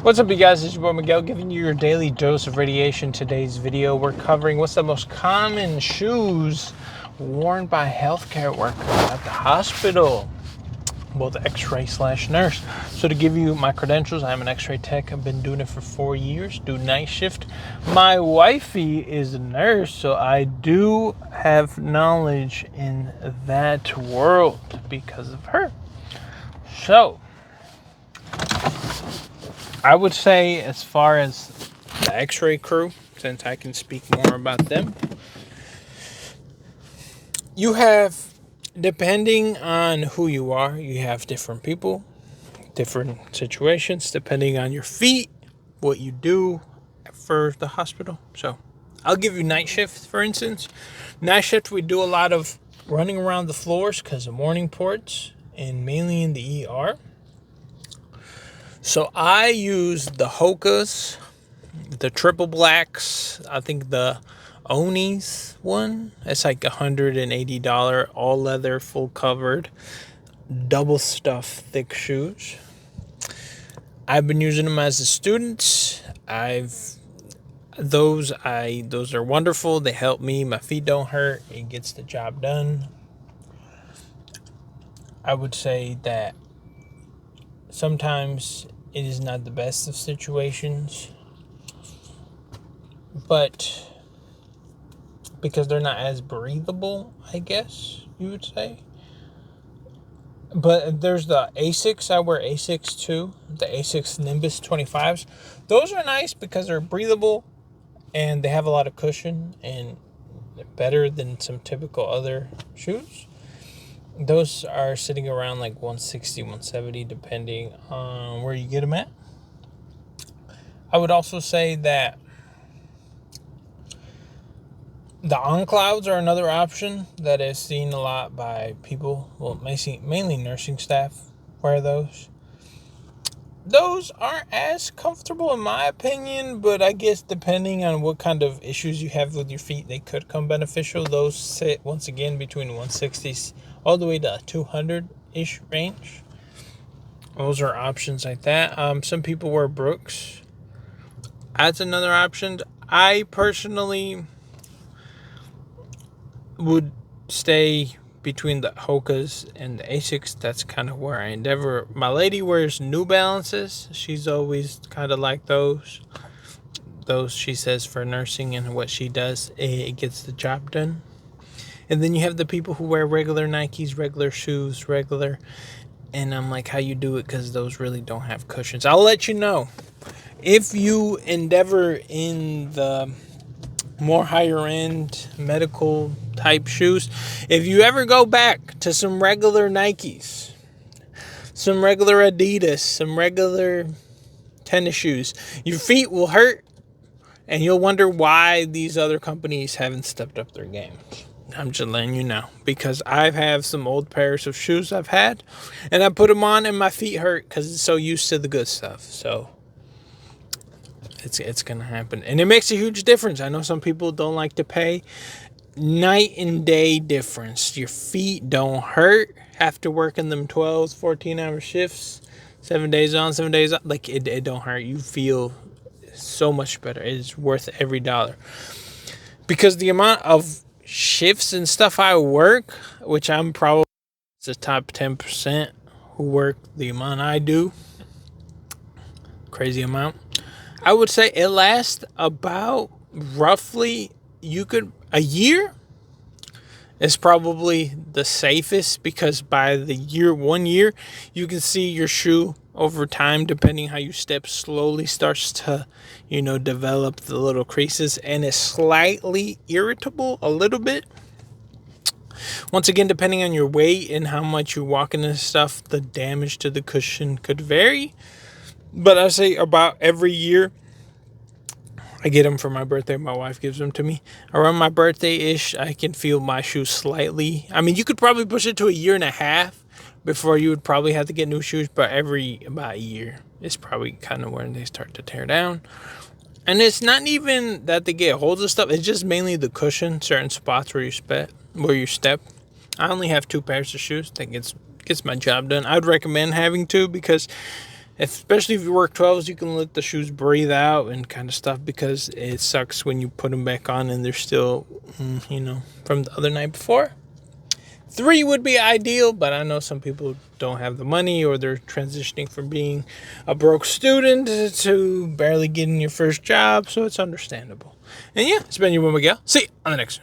What's up, you guys? It's your boy Miguel giving you your daily dose of radiation. Today's video, we're covering what's the most common shoes worn by healthcare workers at the hospital, both X-ray / nurse. So to give you my credentials, I'm an X-ray tech. I've been doing it for 4 years, do night shift. My wifey is a nurse, so I do have knowledge in that world because of her. So I would say, as far as the X-ray crew, since I can speak more about them, you have, depending on who you are, you have different people, different situations, depending on your feet, what you do for the hospital. So I'll give you night shift, for instance. Night shift, we do a lot of running around the floors because of morning ports, and mainly in the ER. So I use the Hokas, the triple blacks. I think the Onis one, it's like $180, all leather, full covered, double stuff, thick shoes. I've been using them as a student. Those are wonderful. They help me. My feet don't hurt. It gets the job done. I would say that sometimes it is not the best of situations, but because they're not as breathable, I guess you would say. But there's the Asics. I wear Asics too, the Asics Nimbus 25s. Those are nice because they're breathable and they have a lot of cushion and better than some typical other shoes. Those are sitting around like 160, 170, depending on where you get them at. I would also say that the OnClouds are another option that is seen a lot by people. Well, mainly nursing staff wear those. Those aren't as comfortable in my opinion, but I guess depending on what kind of issues you have with your feet, they could come beneficial. Those sit, once again, between 160s all the way to 200-ish range. Those are options like that. Some people wear Brooks. That's another option. I personally would stay between the Hokas and the Asics. That's kind of where I endeavor. My lady wears New Balances. She's always kind of like those. Those, she says, for nursing and what she does, it gets the job done. And then you have the people who wear regular Nikes, regular shoes, regular. And I'm like, how you do it? Because those really don't have cushions. I'll let you know. If you endeavor in the more higher end medical type shoes, if you ever go back to some regular Nikes, some regular Adidas, some regular tennis shoes, your feet will hurt and you'll wonder why these other companies haven't stepped up their game. I'm just letting you know, because I have some old pairs of shoes I've had and I put them on and my feet hurt because it's so used to the good stuff. So it's gonna happen, and it makes a huge difference. I know some people don't like to pay. Night and day difference. Your feet don't hurt after working them 12, 14-hour shifts, 7 days on, 7 days off. Like it don't hurt. You feel so much better. It's worth every dollar, because the amount of shifts and stuff I work, which I'm probably the top 10% who work the amount I do, crazy amount. I would say it lasts about roughly, a year is probably the safest, because by the 1 year, you can see your shoe over time, depending how you step, slowly starts to, develop the little creases, and it's slightly irritable a little bit. Once again, depending on your weight and how much you walk into stuff, the damage to the cushion could vary. But I say about every year. I get them for my birthday. My wife gives them to me. Around my birthday-ish, I can feel my shoes slightly. I mean, you could probably push it to a year and a half before you would probably have to get new shoes. But about a year is probably kind of when they start to tear down. And it's not even that they get holes of stuff. It's just mainly the cushion, certain spots where you step. I only have 2 pairs of shoes. That gets my job done. I'd recommend having 2, because Especially if you work 12s, you can let the shoes breathe out and kind of stuff, because it sucks when you put them back on and they're still, from the other night before. 3 would be ideal, but I know some people don't have the money, or they're transitioning from being a broke student to barely getting your first job, so it's understandable. And yeah, it's been your boy Miguel. See you on the next one.